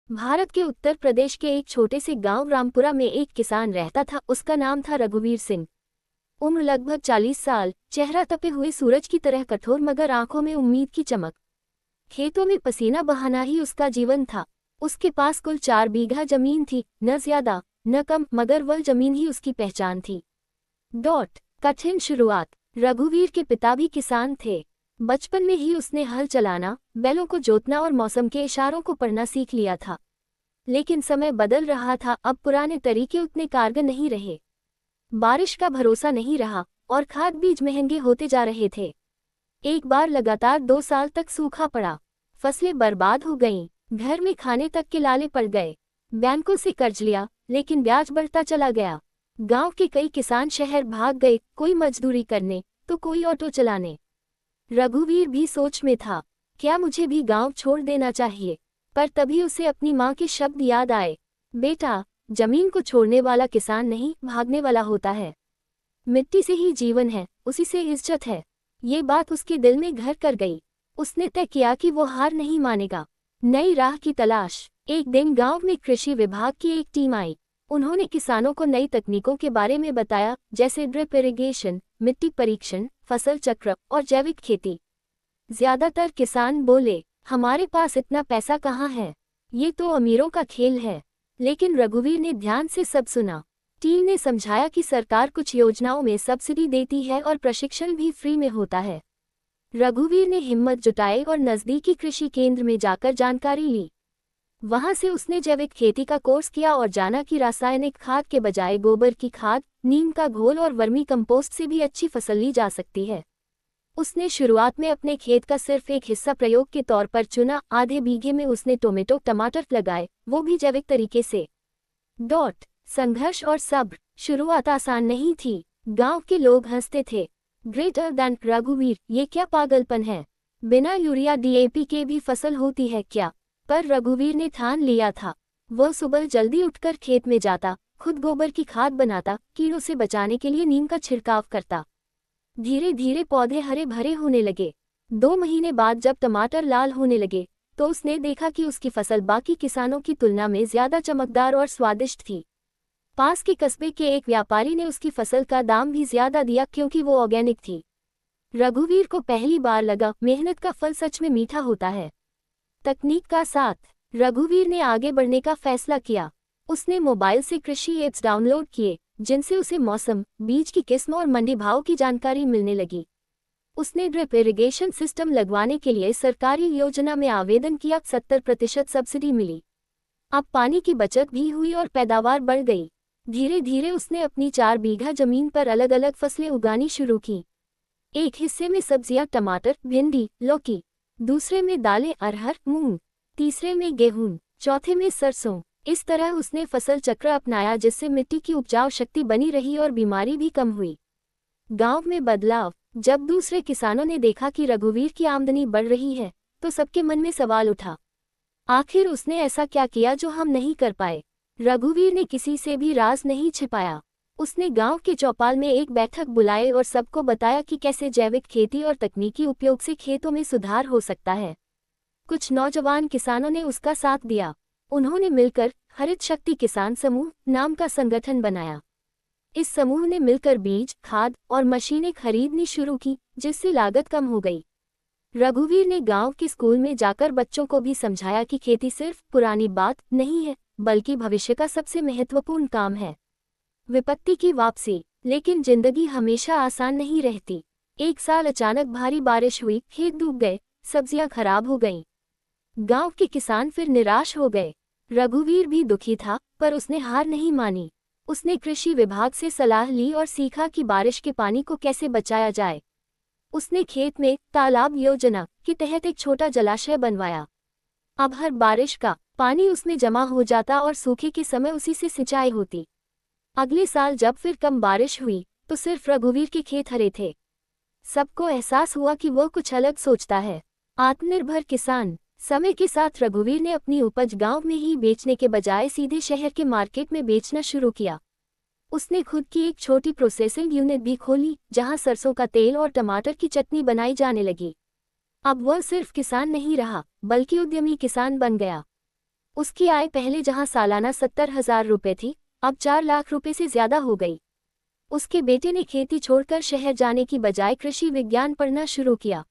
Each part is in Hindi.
भारत के उत्तर प्रदेश के एक छोटे से गांव रामपुरा में एक किसान रहता था। उसका नाम था रघुवीर सिंह। उम्र लगभग 40 साल, चेहरा तपे हुए सूरज की तरह कठोर मगर आंखों में उम्मीद की चमक। खेतों में पसीना बहाना ही उसका जीवन था। उसके पास कुल 4 बीघा जमीन थी, न ज्यादा न कम, मगर वह जमीन ही उसकी पहचान थी। कठिन शुरुआत। रघुवीर के पिता भी किसान थे। बचपन में ही उसने हल चलाना, बैलों को जोतना और मौसम के इशारों को पढ़ना सीख लिया था। लेकिन समय बदल रहा था। अब पुराने तरीके उतने कारगर नहीं रहे। बारिश का भरोसा नहीं रहा और खाद बीज महंगे होते जा रहे थे। एक बार लगातार 2 साल तक सूखा पड़ा। फसलें बर्बाद हो गईं, घर में खाने तक के लाले पड़ गए। बैंकों से कर्ज लिया, लेकिन ब्याज बढ़ता चला गया। गांव के कई किसान शहर भाग गए, कोई मजदूरी करने तो कोई ऑटो चलाने। रघुवीर भी सोच में था, क्या मुझे भी गांव छोड़ देना चाहिए। पर तभी उसे अपनी माँ के शब्द याद आए, बेटा, जमीन को छोड़ने वाला किसान नहीं, भागने वाला होता है। मिट्टी से ही जीवन है, उसी से इज्जत है। ये बात उसके दिल में घर कर गई। उसने तय किया कि वो हार नहीं मानेगा। नई राह की तलाश। एक दिन गांव में कृषि विभाग की एक टीम आई। उन्होंने किसानों को नई तकनीकों के बारे में बताया, जैसे ड्रिप इरिगेशन, मिट्टी परीक्षण, फसल चक्र और जैविक खेती। ज्यादातर किसान बोले, हमारे पास इतना पैसा कहाँ है, ये तो अमीरों का खेल है। लेकिन रघुवीर ने ध्यान से सब सुना। टीम ने समझाया कि सरकार कुछ योजनाओं में सब्सिडी देती है और प्रशिक्षण भी फ्री में होता है। रघुवीर ने हिम्मत जुटाई और नजदीकी कृषि केंद्र में जाकर जानकारी ली। वहां से उसने जैविक खेती का कोर्स किया और जाना कि रासायनिक खाद के बजाय गोबर की खाद, नीम का घोल और वर्मी कंपोस्ट से भी अच्छी फसल ली जा सकती है। उसने शुरुआत में अपने खेत का सिर्फ एक हिस्सा प्रयोग के तौर पर चुना। आधे बीघे में उसने टमाटर लगाए, वो भी जैविक तरीके से। संघर्ष और सब्र। शुरुआत आसान नहीं थी। गांव के लोग हंसते थे, ग्रेटर देन रघुवीर, ये क्या पागलपन है, बिना यूरिया डीएपी के भी फसल होती है क्या। पर रघुवीर ने ठान लिया था। वह सुबह जल्दी उठकर खेत में जाता, खुद गोबर की खाद बनाता, कीड़ों से बचाने के लिए नीम का छिड़काव करता। धीरे धीरे पौधे हरे भरे होने लगे। 2 महीने बाद जब टमाटर लाल होने लगे, तो उसने देखा कि उसकी फसल बाकी किसानों की तुलना में ज्यादा चमकदार और स्वादिष्ट थी। पास के कस्बे के एक व्यापारी ने उसकी फसल का दाम भी ज्यादा दिया, क्योंकि वो ऑर्गेनिक थी। रघुवीर को पहली बार लगा, मेहनत का फल सच में मीठा होता है। तकनीक का साथ। रघुवीर ने आगे बढ़ने का फैसला किया। उसने मोबाइल से कृषि ऐप्स डाउनलोड किए, जिनसे उसे मौसम, बीज की किस्म और मंडी भाव की जानकारी मिलने लगी। उसने ड्रिप इरिगेशन सिस्टम लगवाने के लिए सरकारी योजना में आवेदन किया। 70% सब्सिडी मिली। अब पानी की बचत भी हुई और पैदावार बढ़ गई। धीरे धीरे उसने अपनी 4 बीघा जमीन पर अलग अलग फसलें उगानी शुरू की। एक हिस्से में सब्जियां, टमाटर, भिंडी, लौकी। दूसरे में दालें, अरहर, मूंग। तीसरे में गेहूं, चौथे में सरसों। इस तरह उसने फसल चक्र अपनाया, जिससे मिट्टी की उपजाऊ शक्ति बनी रही और बीमारी भी कम हुई। गांव में बदलाव। जब दूसरे किसानों ने देखा कि रघुवीर की आमदनी बढ़ रही है, तो सबके मन में सवाल उठा, आखिर उसने ऐसा क्या किया जो हम नहीं कर पाए। रघुवीर ने किसी से भी राज नहीं छिपाया। उसने गांव के चौपाल में एक बैठक बुलाई और सबको बताया कि कैसे जैविक खेती और तकनीकी उपयोग से खेतों में सुधार हो सकता है। कुछ नौजवान किसानों ने उसका साथ दिया। उन्होंने मिलकर हरित शक्ति किसान समूह नाम का संगठन बनाया। इस समूह ने मिलकर बीज, खाद और मशीनें खरीदनी शुरू की, जिससे लागत कम हो गई। रघुवीर ने गांव के स्कूल में जाकर बच्चों को भी समझाया कि खेती सिर्फ पुरानी बात नहीं है, बल्कि भविष्य का सबसे महत्वपूर्ण काम है। विपत्ति की वापसी। लेकिन जिंदगी हमेशा आसान नहीं रहती। एक साल अचानक भारी बारिश हुई, खेत डूब गए, सब्जियां खराब हो गईं। गांव के किसान फिर निराश हो गए। रघुवीर भी दुखी था, पर उसने हार नहीं मानी। उसने कृषि विभाग से सलाह ली और सीखा कि बारिश के पानी को कैसे बचाया जाए। उसने खेत में तालाब योजना के तहत एक छोटा जलाशय बनवाया। अब हर बारिश का पानी उसमें जमा हो जाता और सूखे के समय उसी से सिंचाई होती। अगले साल जब फिर कम बारिश हुई, तो सिर्फ रघुवीर के खेत हरे थे। सबको एहसास हुआ कि वह कुछ अलग सोचता है। आत्मनिर्भर किसान। समय के साथ रघुवीर ने अपनी उपज गांव में ही बेचने के बजाय सीधे शहर के मार्केट में बेचना शुरू किया। उसने खुद की एक छोटी प्रोसेसिंग यूनिट भी खोली, जहां सरसों का तेल और टमाटर की चटनी बनाई जाने लगी। अब वह सिर्फ किसान नहीं रहा, बल्कि उद्यमी किसान बन गया। उसकी आय पहले जहां सालाना 70,000 रुपये थी, अब 4 लाख रुपए से ज्यादा हो गई। उसके बेटे ने खेती छोड़कर शहर जाने की बजाय कृषि विज्ञान पढ़ना शुरू किया।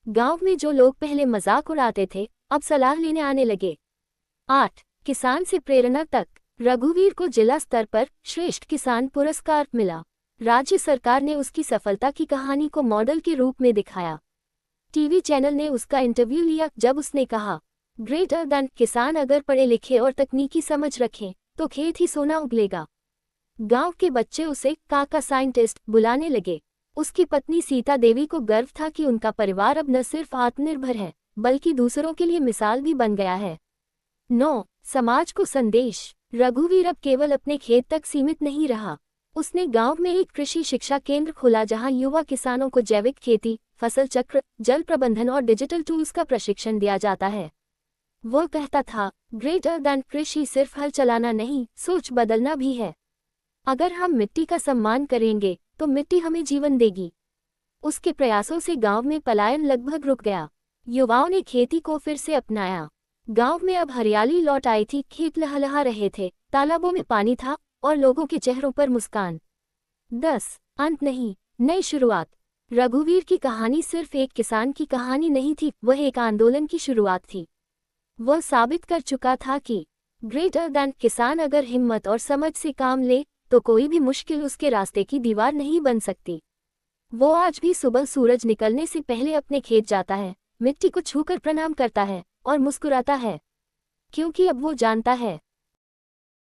गांव में जो लोग पहले मजाक उड़ाते थे, अब सलाह लेने आने लगे। 8. किसान से प्रेरणा तक। रघुवीर को जिला स्तर पर श्रेष्ठ किसान पुरस्कार मिला। राज्य सरकार ने उसकी सफलता की कहानी को मॉडल के रूप में दिखाया। टीवी चैनल ने उसका इंटरव्यू लिया जब उसने कहा, ग्रेटर देन किसान अगर पढ़े लिखे और तकनीकी समझ रखें तो खेत ही सोना उगलेगा। गांव के बच्चे उसे काका साइंटिस्ट बुलाने लगे। उसकी पत्नी सीता देवी को गर्व था कि उनका परिवार अब न सिर्फ आत्मनिर्भर है, बल्कि दूसरों के लिए मिसाल भी बन गया है। 9. समाज को संदेश। रघुवीर अब केवल अपने खेत तक सीमित नहीं रहा। उसने गांव में एक कृषि शिक्षा केंद्र खोला जहां युवा किसानों को जैविक खेती, फसल चक्र, जल प्रबंधन और डिजिटल टूल्स का प्रशिक्षण दिया जाता है। वो कहता था, ग्रेटर देन कृषि सिर्फ हल चलाना नहीं, सोच बदलना भी है। अगर हम मिट्टी का सम्मान करेंगे तो मिट्टी हमें जीवन देगी। उसके प्रयासों से गांव में पलायन लगभग रुक गया। युवाओं ने खेती को फिर से अपनाया। गांव में अब हरियाली लौट आई थी, खेत लहलहा रहे थे, तालाबों में पानी था और लोगों के चेहरों पर मुस्कान। 10. अंत नहीं, नई शुरुआत। रघुवीर की कहानी सिर्फ एक किसान की कहानी नहीं थी, वह एक आंदोलन की शुरुआत थी। वह साबित कर चुका था कि ग्रेटर देन किसान अगर हिम्मत और समझ से काम ले तो कोई भी मुश्किल उसके रास्ते की दीवार नहीं बन सकती। वो आज भी सुबह सूरज निकलने से पहले अपने खेत जाता है, मिट्टी को छूकर प्रणाम करता है और मुस्कुराता है, क्योंकि अब वो जानता है